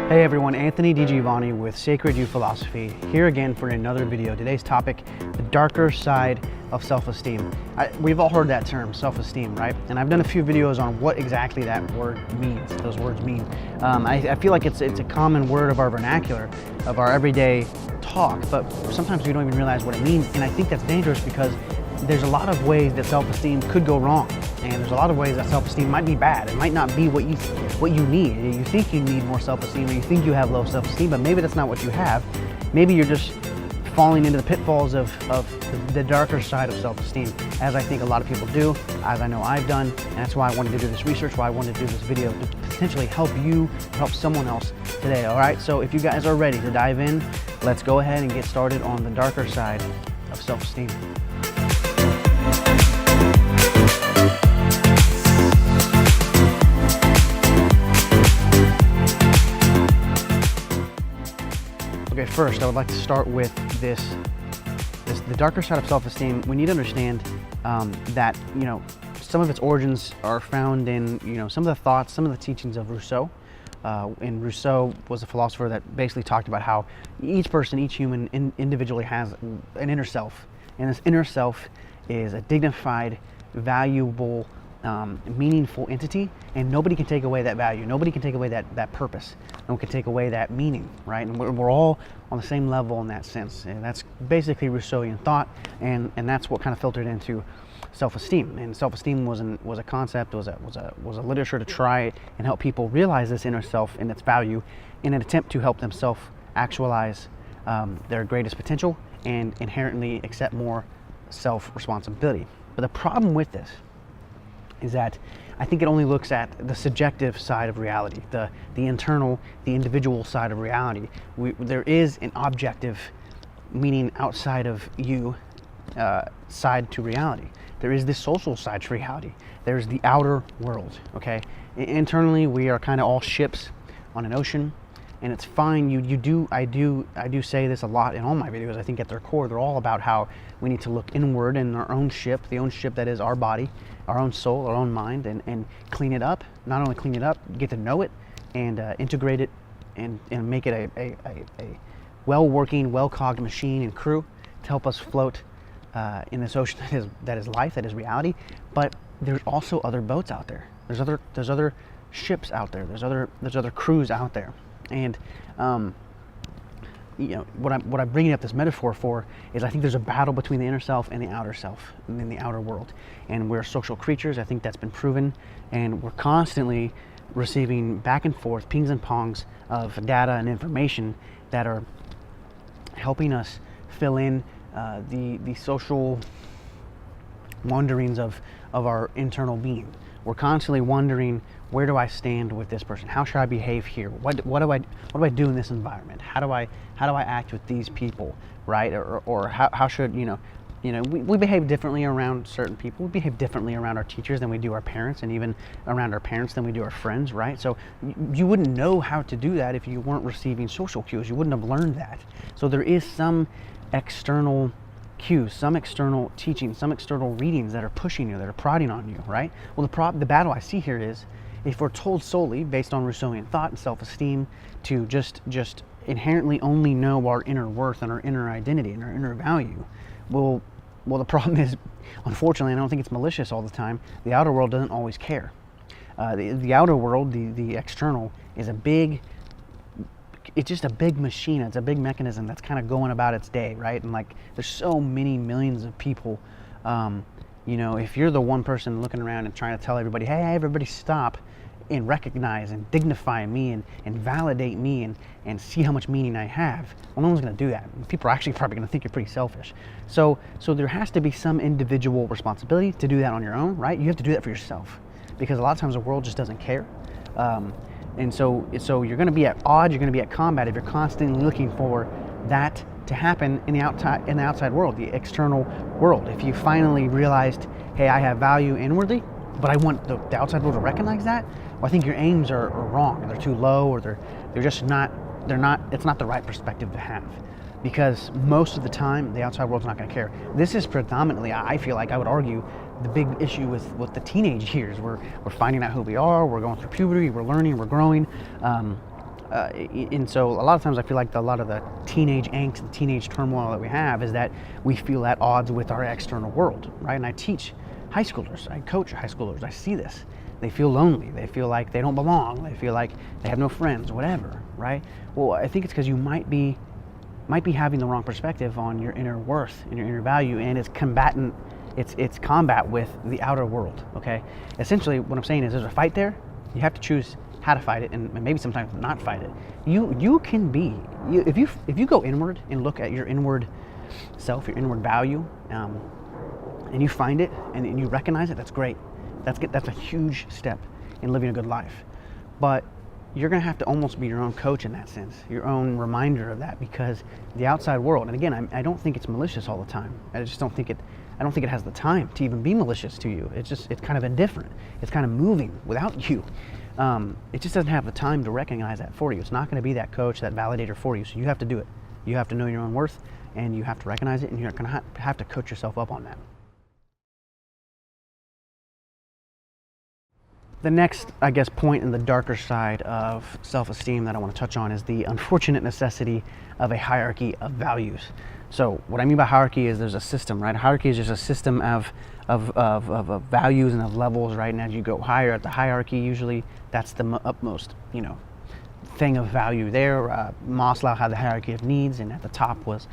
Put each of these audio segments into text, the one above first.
Hey everyone, Anthony DiGiovanni with SacredU Philosophy, here again for another video. Today's topic, the darker side of self-esteem. We've all heard that term, self-esteem, right? And I've done a few videos on what exactly that word means, those words mean. I feel like it's a common word of our vernacular, of our everyday talk, but sometimes we don't even realize what it means. And I think that's dangerous because there's a lot of ways that self-esteem could go wrong. And there's a lot of ways that self-esteem might be bad. It might not be what you need. You think you need more self-esteem, or you think you have low self-esteem, but maybe that's not what you have. Maybe you're just falling into the pitfalls of the darker side of self-esteem, as I think a lot of people do, as I know I've done, and that's why I wanted to do this research, why I wanted to do this video, to potentially help you, help someone else today, all right? So if you guys are ready to dive in, let's go ahead and get started on the darker side of self-esteem. Okay, first I would like to start with the darker side of self-esteem. We need to understand that, some of its origins are found in, some of the thoughts, some of the teachings of Rousseau. And Rousseau was a philosopher that basically talked about how each person, each human individually has an inner self. And this inner self is a dignified, valuable, meaningful entity, and nobody can take away that value. Nobody can take away that purpose. No one can take away that meaning, right? And we're all on the same level in that sense. And that's basically Rousseauian thought, and that's what kind of filtered into self-esteem. And self-esteem was a concept, was a literature to try and help people realize this inner self and its value in an attempt to help them self-actualize their greatest potential and inherently accept more self-responsibility. But the problem with this is that I think it only looks at the subjective side of reality, the internal, the individual side of reality. There is an objective, meaning outside of you, side to reality. There is this social side to reality. There's the outer world, okay? Internally, we are kind of all ships on an ocean, and it's fine. I do say this a lot in all my videos. I think at their core, they're all about how we need to look inward in our own ship, the own ship that is our body, our own soul, our own mind, and clean it up. Not only clean it up, get to know it and integrate it and make it a well-working, well-cogged machine and crew to help us float in this ocean that is life, that is reality. But there's also other boats out there. There's other ships out there. There's other crews out there. And what I'm bringing up this metaphor for is I think there's a battle between the inner self and the outer self, and in the outer world. And we're social creatures. I think that's been proven. And we're constantly receiving back and forth pings and pongs of data and information that are helping us fill in the social wanderings of our internal being. We're constantly wondering, where do I stand with this person? How should I behave here? What do I do in this environment? How do I act with these people, right? Or how should we behave differently around certain people. We behave differently around our teachers than we do our parents, and even around our parents than we do our friends, right? So you wouldn't know how to do that if you weren't receiving social cues. You wouldn't have learned that. So there is some external cues, some external teaching, some external readings that are pushing you, that are prodding on you, right? Well, the battle I see here is, if we're told solely based on Rousseauian thought and self-esteem to just inherently only know our inner worth and our inner identity and our inner value, well, the problem is, unfortunately, I don't think it's malicious all the time, the outer world doesn't always care. The outer world, the external, is it's just a big machine. It's a big mechanism that's kind of going about its day, right? And like, there's so many millions of people. If you're the one person looking around and trying to tell everybody, hey, everybody stop and recognize and dignify me and validate me and see how much meaning I have, well, no one's going to do that. People are actually probably going to think you're pretty selfish. So there has to be some individual responsibility to do that on your own, right? You have to do that for yourself, because a lot of times the world just doesn't care. And so you're going to be at odds, you're going to be at combat if you're constantly looking for that to happen in the outside world, the external world. If you finally realized, hey, I have value inwardly, but I want the outside world to recognize that, well, I think your aims are wrong. They're too low, or they're just not. It's not the right perspective to have. because most of the time the outside world's not going to care. This is predominantly, I feel like, I would argue, the big issue with the teenage years. We're finding out who we are, we're going through puberty, we're learning, we're growing. And so a lot of times I feel like a lot of the teenage angst and teenage turmoil that we have is that we feel at odds with our external world, right? And I teach high schoolers, I coach high schoolers, I see this. They feel lonely, they feel like they don't belong, they feel like they have no friends, whatever, right? Well, I think it's because you might be having the wrong perspective on your inner worth and your inner value, and it's combat with the outer world, okay? Essentially, what I'm saying is there's a fight there. You have to choose how to fight it, and maybe sometimes not fight it. You can be, if you go inward and look at your inward self, your inward value, and you find it and you recognize it, that's great. That's a huge step in living a good life. But you're going to have to almost be your own coach in that sense, your own reminder of that, because the outside world, and again, I don't think it's malicious all the time. I don't think it has the time to even be malicious to you. It's kind of indifferent. It's kind of moving without you. It just doesn't have the time to recognize that for you. It's not going to be that coach, that validator for you. So you have to do it. You have to know your own worth, and you have to recognize it, and you're going to have to coach yourself up on that. The next, I guess, point in the darker side of self-esteem that I want to touch on is the unfortunate necessity of a hierarchy of values. So what I mean by hierarchy is there's a system, right? A hierarchy is just a system of values and of levels, right? And as you go higher at the hierarchy, usually that's the upmost, thing of value there. Maslow had the hierarchy of needs, and at the top was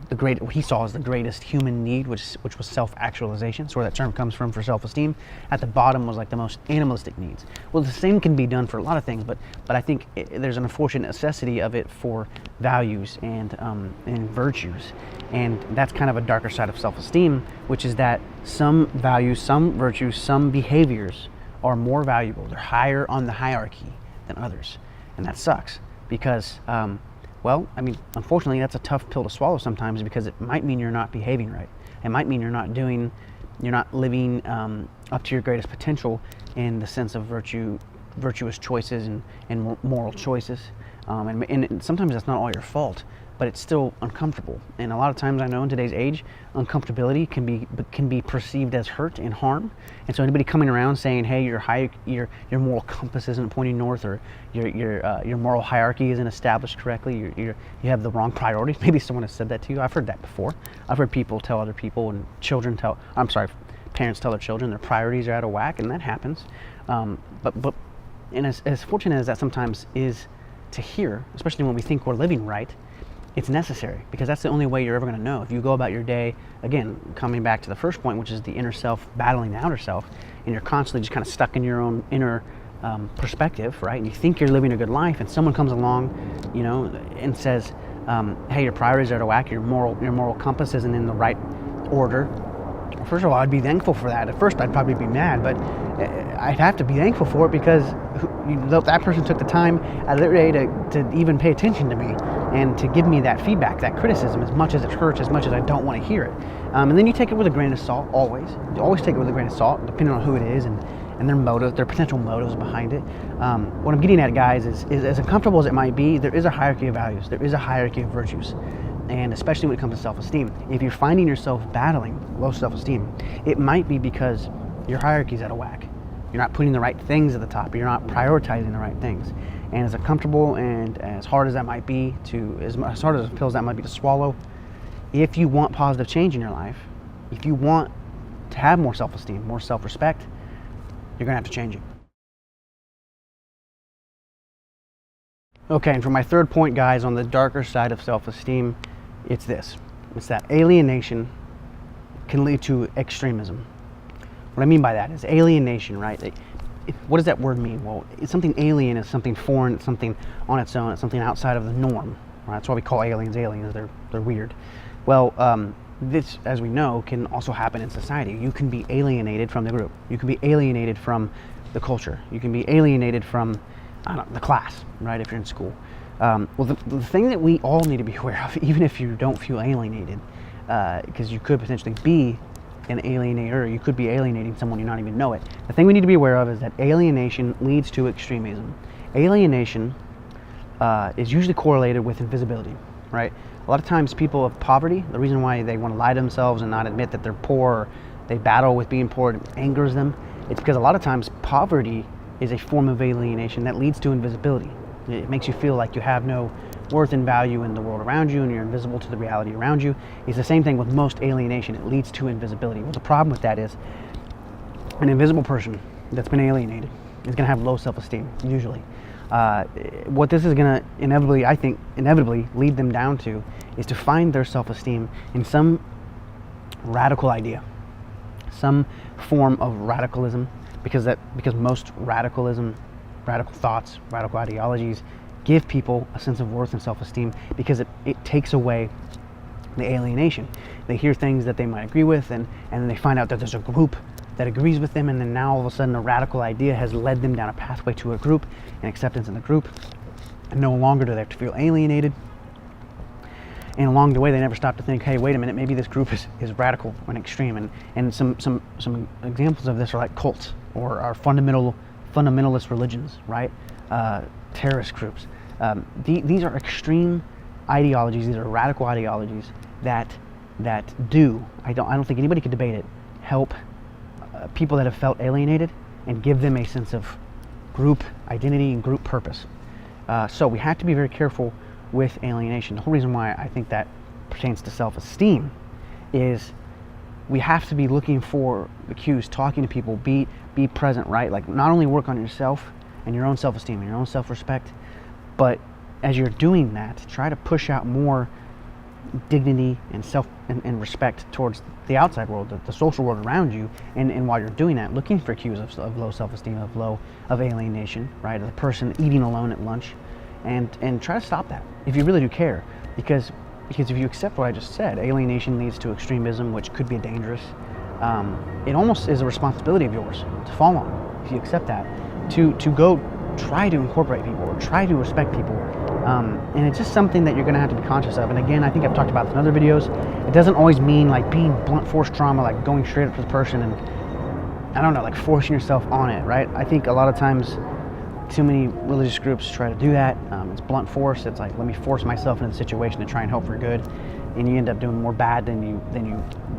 what he saw as the greatest human need, which was self-actualization. That's where that term comes from for self-esteem. At the bottom was like the most animalistic needs. Well, the same can be done for a lot of things, but I think there's an unfortunate necessity of it for values and virtues, and that's kind of a darker side of self-esteem, which is that some values, some virtues, some behaviors are more valuable. They're higher on the hierarchy than others. And that sucks because, unfortunately, that's a tough pill to swallow sometimes, because it might mean you're not behaving right. It might mean you're not living up to your greatest potential in the sense of virtuous choices and moral choices. And sometimes that's not all your fault, but it's still uncomfortable. And a lot of times, I know in today's age, uncomfortability can be perceived as hurt and harm. And so anybody coming around saying, "Hey, your moral compass isn't pointing north," or your moral hierarchy isn't established correctly, you have the wrong priorities. Maybe someone has said that to you. I've heard that before. I've heard people tell other people, and parents tell their children their priorities are out of whack, and that happens. But as fortunate as that sometimes is to hear, especially when we think we're living right, it's necessary, because that's the only way you're ever going to know. If you go about your day, again, coming back to the first point, which is the inner self battling the outer self, and you're constantly just kind of stuck in your own inner perspective, right? And you think you're living a good life, and someone comes along, and says, "Hey, your priorities are out of whack. Your moral compass isn't in the right order." First of all, I'd be thankful for that. At first, I'd probably be mad, but I'd have to be thankful for it, because that person took the time out of their day to even pay attention to me and to give me that feedback, that criticism, as much as it hurts, as much as I don't want to hear it. And then you take it with a grain of salt, always. You always take it with a grain of salt, depending on who it is and their motive, their potential motives behind it. What I'm getting at, guys, is as uncomfortable as it might be, there is a hierarchy of values. There is a hierarchy of virtues. And especially when it comes to self-esteem. If you're finding yourself battling low self-esteem, it might be because your hierarchy's out of whack. You're not putting the right things at the top. You're not prioritizing the right things. And as uncomfortable and as hard as that might be as hard as pills that might be to swallow, if you want positive change in your life, if you want to have more self-esteem, more self-respect, you're going to have to change it. Okay, and for my third point, guys, on the darker side of self-esteem, it's this. It's that alienation can lead to extremism. What I mean by that is alienation, right? What does that word mean? Well, it's something alien, it's something foreign, it's something on its own, it's something outside of the norm. Right? That's why we call aliens aliens. They're weird. Well, this, as we know, can also happen in society. You can be alienated from the group. You can be alienated from the culture. You can be alienated from the class, right, if you're in school. Well, the thing that we all need to be aware of, even if you don't feel alienated, because you could potentially be an alienator, you could be alienating someone you not even know it. The thing we need to be aware of is that alienation leads to extremism. Alienation is usually correlated with invisibility, right? A lot of times people of poverty, the reason why they want to lie to themselves and not admit that they're poor, or they battle with being poor, it angers them, it's because a lot of times poverty is a form of alienation that leads to invisibility. It makes you feel like you have no worth and value in the world around you, and you're invisible to the reality around you. It's the same thing with most alienation. It leads to invisibility. Well, the problem with that is an invisible person that's been alienated is going to have low self-esteem, usually. What this is going to inevitably lead them down to is to find their self-esteem in some radical idea, some form of radicalism, because most radical thoughts, radical ideologies give people a sense of worth and self-esteem, because it takes away the alienation. They hear things that they might agree with, and then they find out that there's a group that agrees with them, and then now all of a sudden a radical idea has led them down a pathway to a group and acceptance in the group, and no longer do they have to feel alienated. And along the way, they never stop to think, hey, wait a minute, maybe this group is radical and extreme. And some examples of this are like cults, or our fundamentalist religions, right? Terrorist groups. These are extreme ideologies. These are radical ideologies that I don't think anybody could debate it, help people that have felt alienated and give them a sense of group identity and group purpose. So we have to be very careful with alienation. The whole reason why I think that pertains to self-esteem is we have to be looking for the cues, talking to people, be present, right? Like, not only work on yourself and your own self-esteem and your own self-respect, but as you're doing that, try to push out more dignity and respect towards the outside world, the social world around you. And while you're doing that, looking for cues of low self-esteem, of alienation, right? Of the person eating alone at lunch, and try to stop that if you really do care, because if you accept what I just said, alienation leads to extremism, which could be dangerous. It almost is a responsibility of yours to fall on, if you accept that, to go try to incorporate people or try to respect people. And it's just something that you're going to have to be conscious of. And again, I think I've talked about this in other videos. It doesn't always mean like being blunt force trauma, like going straight up to the person and, I don't know, like forcing yourself on it, right? I think a lot of times too many religious groups try to do that. It's blunt force. It's like, let me force myself into the situation to try and help for good, and you end up doing more bad than you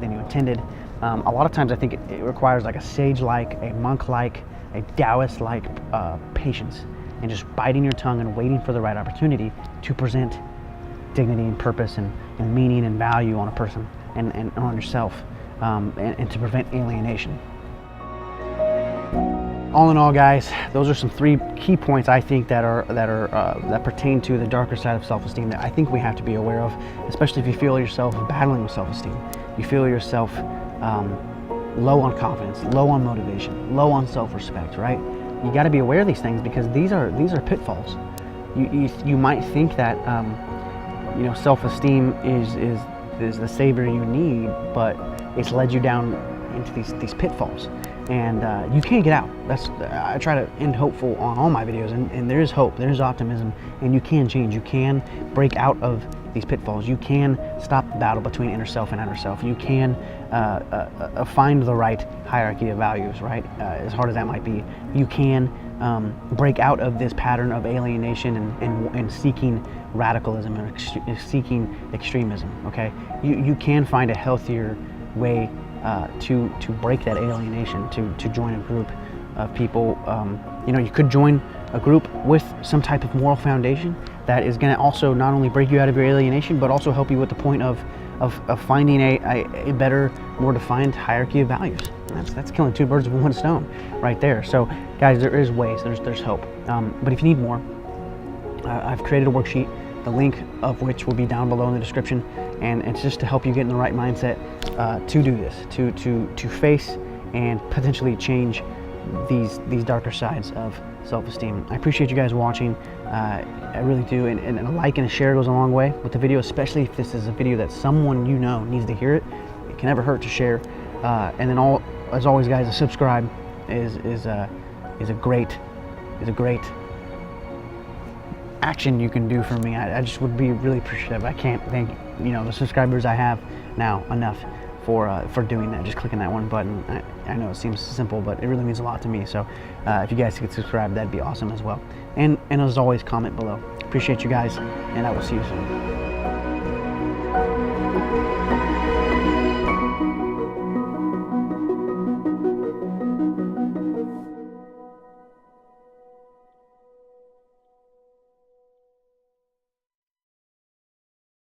intended. A lot of times I think it requires like a sage-like, a monk-like, a Taoist-like patience, and just biting your tongue and waiting for the right opportunity to present dignity and purpose and meaning and value on a person and on yourself, and to prevent alienation. All in all, guys, those are some 3 key points I think that pertain to the darker side of self-esteem that I think we have to be aware of, especially if you feel yourself battling with self-esteem. You feel yourself low on confidence, low on motivation, low on self-respect, right? You got to be aware of these things, because these are pitfalls. You might think that self-esteem is the savior you need, but it's led you down into these pitfalls, and you can't get out. I try to end hopeful on all my videos, and there is hope, there is optimism, and you can change. You can break out of these pitfalls. You can stop the battle between inner self and outer self. You can find the right hierarchy of values, right? As hard as that might be, you can break out of this pattern of alienation and seeking radicalism and seeking extremism. Okay, you can find a healthier way to break that alienation, to join a group of people. You could join a group with some type of moral foundation that is going to also not only break you out of your alienation, but also help you with the point of finding a better, more defined hierarchy of values. And that's killing 2 birds with 1 stone right there. So guys, there is ways, there's hope. But if you need more, I've created a worksheet, the link of which will be down below in the description, and it's just to help you get in the right mindset to do this, to face and potentially change these darker sides of self-esteem. I appreciate you guys watching. I really do, and a like and a share goes a long way with the video, especially if this is a video that someone needs to hear it. It can never hurt to share. And then as always, guys, a subscribe is a great action you can do for me. I just would be really appreciative. I can't thank the subscribers I have now enough for doing that. Just clicking that one button. I know it seems simple, but it really means a lot to me. So if you guys could subscribe, that'd be awesome as well. And as always, comment below. Appreciate you guys, and I will see you soon.